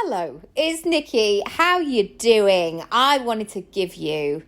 Hello, it's Nikki. How you doing? I wanted to give you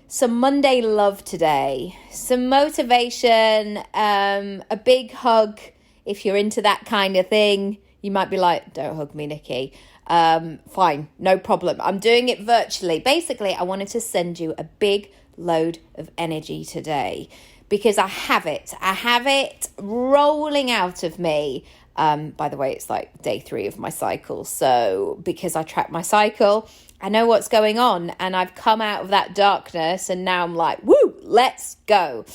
some Monday love today, some motivation, a big hug. If you're into that kind of thing, you might be like, don't hug me, Nikki. Fine, no problem. I'm doing it virtually. Basically, I wanted to send you a big load of energy today because I have it rolling out of me. By the way, it's like day 3 of my cycle. So because I track my cycle, I know what's going on and I've come out of that darkness and now I'm like, woo, let's go.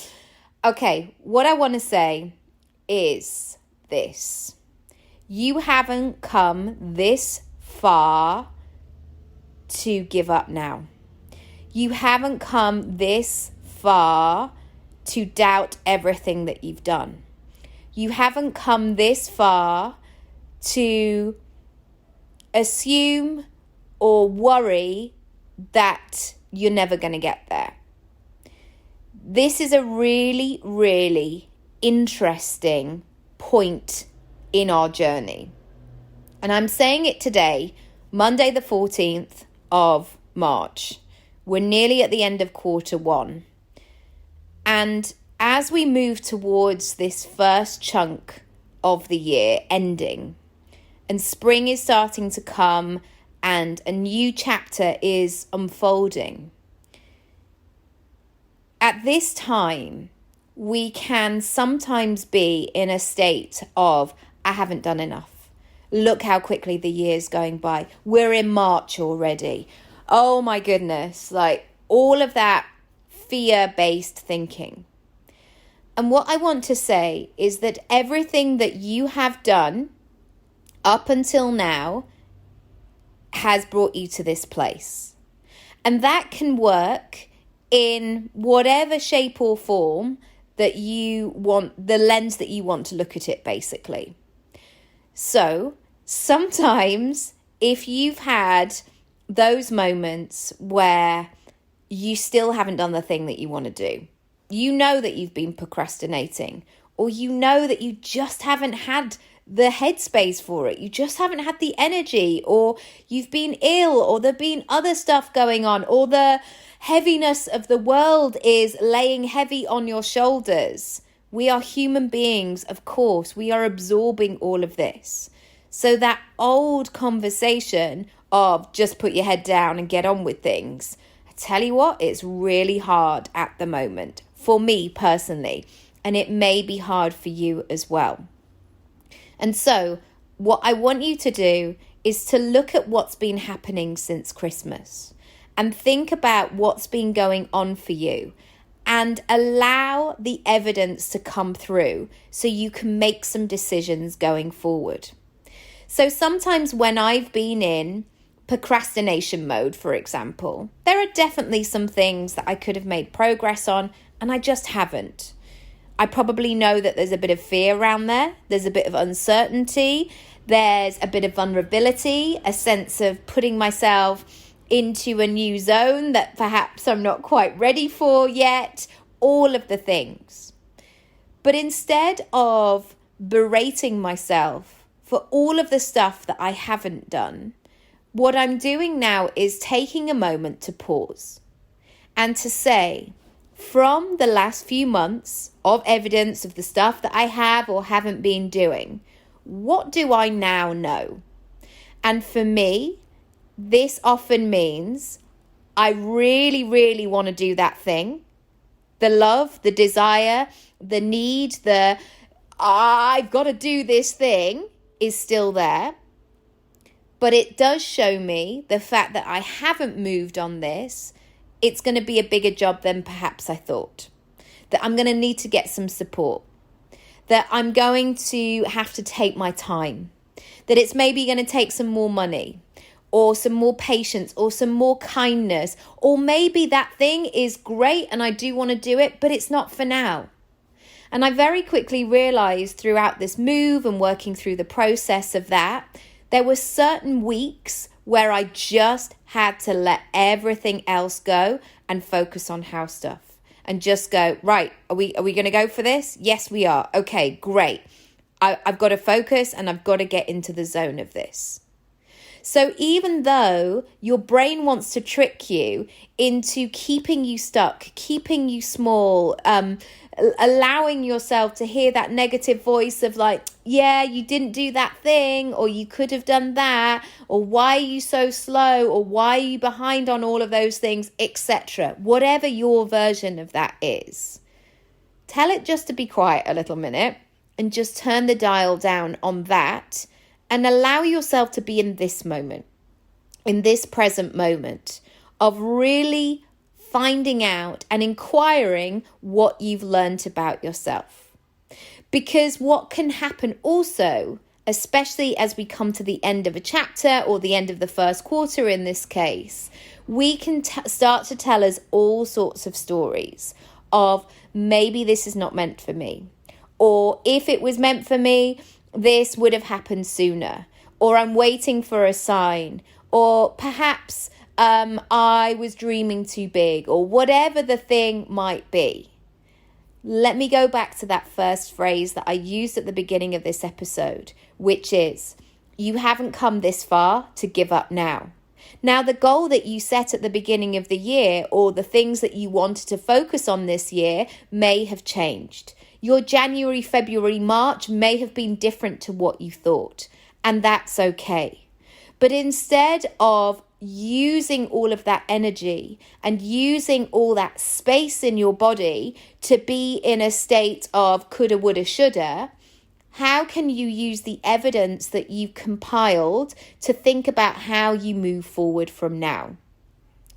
Okay, what I want to say is this. You haven't come this far to give up now. You haven't come this far to doubt everything that you've done. You haven't come this far to assume or worry that you're never going to get there. This is a really, really interesting point in our journey. And I'm saying it today, Monday the 14th of March. We're nearly at the end of quarter 1. And as we move towards this first chunk of the year ending, and spring is starting to come and a new chapter is unfolding, at this time, we can sometimes be in a state of, I haven't done enough. Look how quickly the year's going by. We're in March already. Oh my goodness, like all of that fear-based thinking. And what I want to say is that everything that you have done up until now has brought you to this place. And that can work in whatever shape or form that you want, the lens that you want to look at it, basically. So sometimes if you've had those moments where you still haven't done the thing that you want to do, you know that you've been procrastinating, or you know that you just haven't had the headspace for it. You just haven't had the energy, or you've been ill, or there've been other stuff going on, or the heaviness of the world is laying heavy on your shoulders. We are human beings, of course. We are absorbing all of this. So that old conversation of just put your head down and get on with things, I tell you what, it's really hard at the moment. For me personally, and it may be hard for you as well. And so what I want you to do is to look at what's been happening since Christmas and think about what's been going on for you and allow the evidence to come through so you can make some decisions going forward. So sometimes when I've been in procrastination mode, for example, there are definitely some things that I could have made progress on and I just haven't. I probably know that there's a bit of fear around there. There's a bit of uncertainty. There's a bit of vulnerability, a sense of putting myself into a new zone that perhaps I'm not quite ready for yet. All of the things. But instead of berating myself for all of the stuff that I haven't done, what I'm doing now is taking a moment to pause and to say, from the last few months of evidence of the stuff that I have or haven't been doing, what do I now know? And for me, this often means I really, really want to do that thing. The love, the desire, the need, I've got to do this thing is still there. But it does show me the fact that I haven't moved on this. It's going to be a bigger job than perhaps I thought. That I'm going to need to get some support. That I'm going to have to take my time. That it's maybe going to take some more money, or some more patience, or some more kindness. Or maybe that thing is great and I do want to do it, but it's not for now. And I very quickly realized throughout this move and working through the process of that, there were certain weeks where I just had to let everything else go and focus on house stuff and just go, right, are we going to go for this? Yes, we are. Okay, great. I've got to focus and I've got to get into the zone of this. So even though your brain wants to trick you into keeping you stuck, keeping you small, allowing yourself to hear that negative voice of like, yeah, you didn't do that thing, or you could have done that, or why are you so slow, or why are you behind on all of those things, etc. Whatever your version of that is, tell it just to be quiet a little minute and just turn the dial down on that and allow yourself to be in this moment, in this present moment of really finding out and inquiring what you've learned about yourself. Because what can happen also, especially as we come to the end of a chapter or the end of the first quarter in this case, we can start to tell us all sorts of stories of maybe this is not meant for me. Or if it was meant for me, this would have happened sooner. Or I'm waiting for a sign. Or perhaps I was dreaming too big, or whatever the thing might be. Let me go back to that first phrase that I used at the beginning of this episode, which is, you haven't come this far to give up now. Now, the goal that you set at the beginning of the year, or the things that you wanted to focus on this year, may have changed. Your January, February, March may have been different to what you thought, and that's okay. But instead of using all of that energy and using all that space in your body to be in a state of coulda, woulda, shoulda, how can you use the evidence that you've compiled to think about how you move forward from now?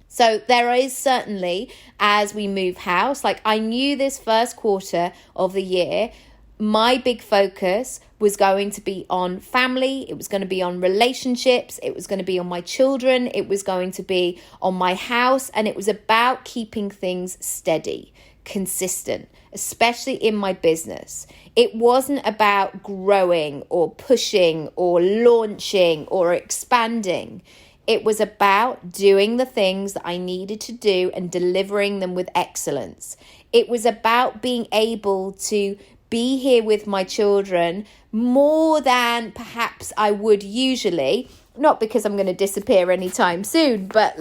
So there is certainly, as we move house, like I knew this first quarter of the year, my big focus was going to be on family. It was going to be on relationships. It was going to be on my children. It was going to be on my house. And it was about keeping things steady, consistent, especially in my business. It wasn't about growing or pushing or launching or expanding. It was about doing the things that I needed to do and delivering them with excellence. It was about being able to be here with my children more than perhaps I would usually, not because I'm going to disappear anytime soon, but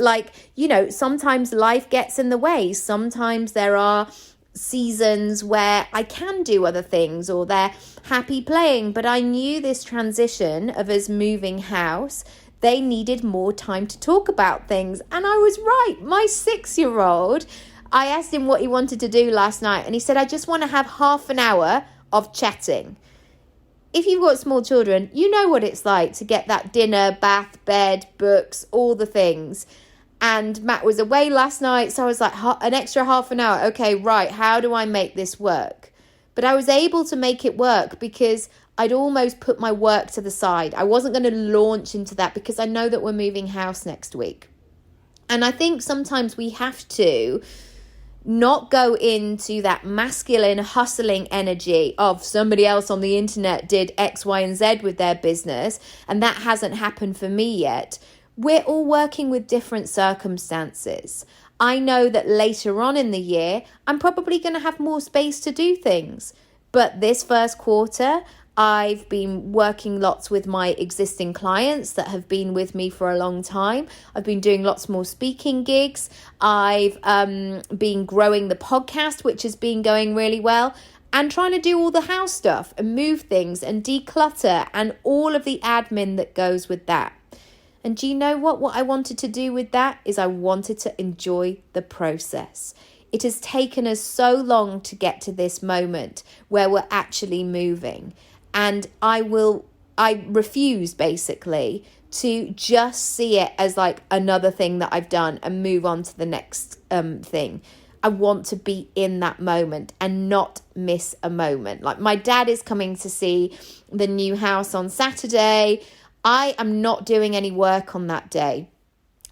sometimes life gets in the way. Sometimes there are seasons where I can do other things or they're happy playing, but I knew this transition of us moving house, they needed more time to talk about things. And I was right. My 6-year-old, I asked him what he wanted to do last night, and he said, I just want to have half an hour of chatting. If you've got small children, you know what it's like to get that dinner, bath, bed, books, all the things. And Matt was away last night, so I was like, an extra half an hour. Okay, right, how do I make this work? But I was able to make it work because I'd almost put my work to the side. I wasn't going to launch into that because I know that we're moving house next week. And I think sometimes we have to not go into that masculine hustling energy of somebody else on the internet did X, Y, and Z with their business, and that hasn't happened for me yet. We're all working with different circumstances. I know that later on in the year, I'm probably going to have more space to do things. But this first quarter, I've been working lots with my existing clients that have been with me for a long time. I've been doing lots more speaking gigs. I've been growing the podcast, which has been going really well, and trying to do all the house stuff and move things and declutter and all of the admin that goes with that. And do you know what? What I wanted to do with that is I wanted to enjoy the process. It has taken us so long to get to this moment where we're actually moving. And I refuse basically to just see it as like another thing that I've done and move on to the next thing. I want to be in that moment and not miss a moment. Like my dad is coming to see the new house on Saturday. I am not doing any work on that day.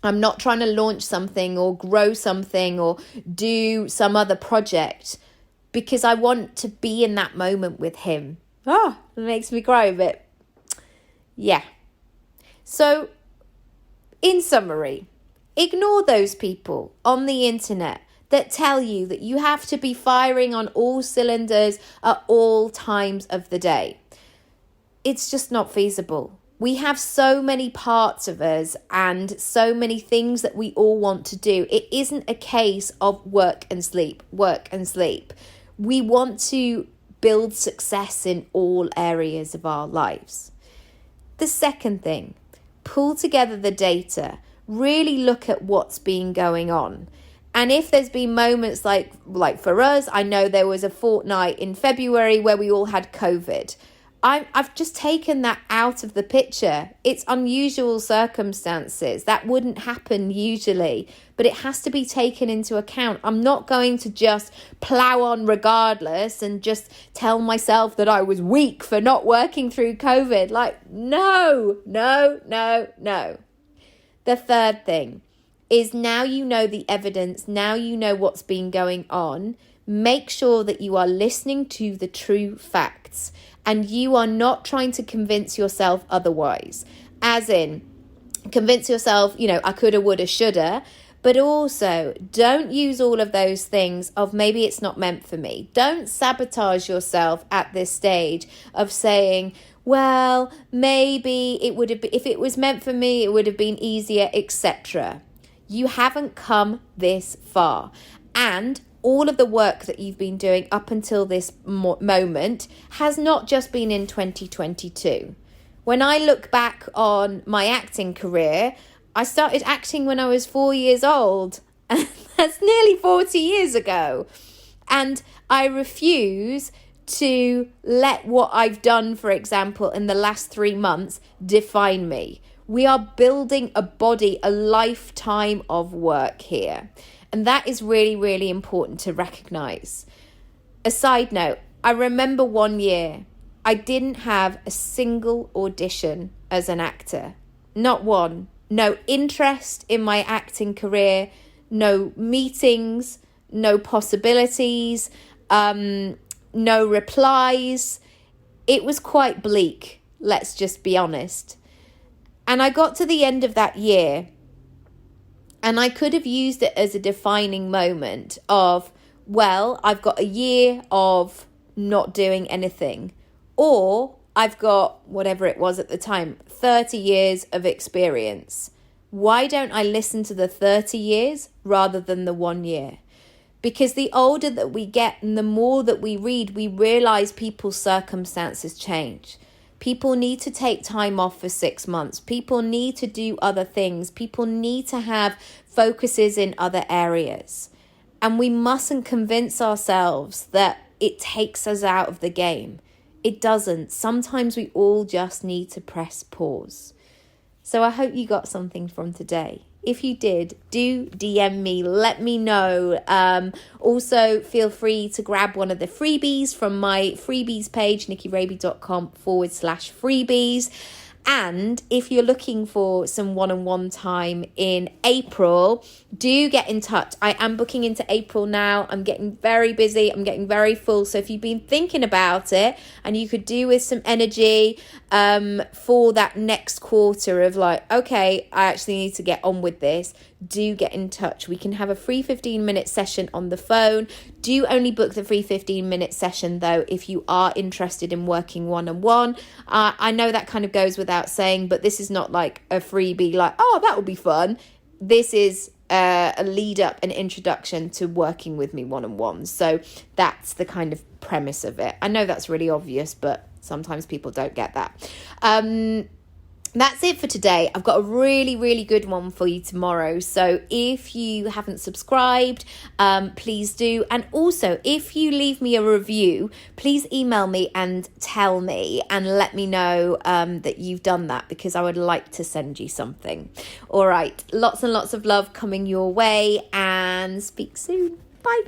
I'm not trying to launch something or grow something or do some other project because I want to be in that moment with him. It makes me cry a bit. Yeah. So, in summary, ignore those people on the internet that tell you that you have to be firing on all cylinders at all times of the day. It's just not feasible. We have so many parts of us and so many things that we all want to do. It isn't a case of work and sleep, work and sleep. We want to build success in all areas of our lives. The second thing, pull together the data, really look at what's been going on. And if there's been moments like for us, I know there was a fortnight in February where we all had COVID. I've just taken that out of the picture. It's unusual circumstances. That wouldn't happen usually, but it has to be taken into account. I'm not going to just plow on regardless and just tell myself that I was weak for not working through COVID. No. The third thing is, now you know the evidence, now you know what's been going on. Make sure that you are listening to the true facts and you are not trying to convince yourself otherwise. As in, convince yourself, I coulda, woulda, shoulda, but also don't use all of those things of maybe it's not meant for me. Don't sabotage yourself at this stage of saying, well, maybe it would have been, if it was meant for me, it would have been easier, etc. You haven't come this far. And all of the work that you've been doing up until this moment has not just been in 2022. When I look back on my acting career, I started acting when I was 4 years old. And that's nearly 40 years ago. And I refuse to let what I've done, for example, in the last 3 months define me. We are building a body, a lifetime of work here. And that is really, really important to recognize. A side note, I remember one year, I didn't have a single audition as an actor. Not one. No interest in my acting career, no meetings, no possibilities, no replies. It was quite bleak, let's just be honest. And I got to the end of that year, and I could have used it as a defining moment of, well, I've got a year of not doing anything, or I've got, whatever it was at the time, 30 years of experience. Why don't I listen to the 30 years rather than the 1 year? Because the older that we get and the more that we read, we realize people's circumstances change. People need to take time off for 6 months. People need to do other things. People need to have focuses in other areas. And we mustn't convince ourselves that it takes us out of the game. It doesn't. Sometimes we all just need to press pause. So I hope you got something from today. If you did, do DM me, let me know. Also, feel free to grab one of the freebies from my freebies page, nikkiraby.com/freebies. And if you're looking for some one-on-one time in April, do get in touch. I am booking into April now. I'm getting very busy. I'm getting very full. So if you've been thinking about it and you could do with some energy for that next quarter of okay, I actually need to get on with this, do get in touch. We can have a free 15-minute session on the phone. Do only book the free 15-minute session, though, if you are interested in working one-on-one. I know that kind of goes without saying, but this is not like a freebie, that would be fun. This is a lead up, an introduction to working with me one-on-one. So that's the kind of premise of it. I know that's really obvious, but sometimes people don't get that. That's it for today. I've got a really, really good one for you tomorrow. So if you haven't subscribed, please do. And also, if you leave me a review, please email me and tell me and let me know that you've done that, because I would like to send you something. All right. Lots and lots of love coming your way, and speak soon. Bye.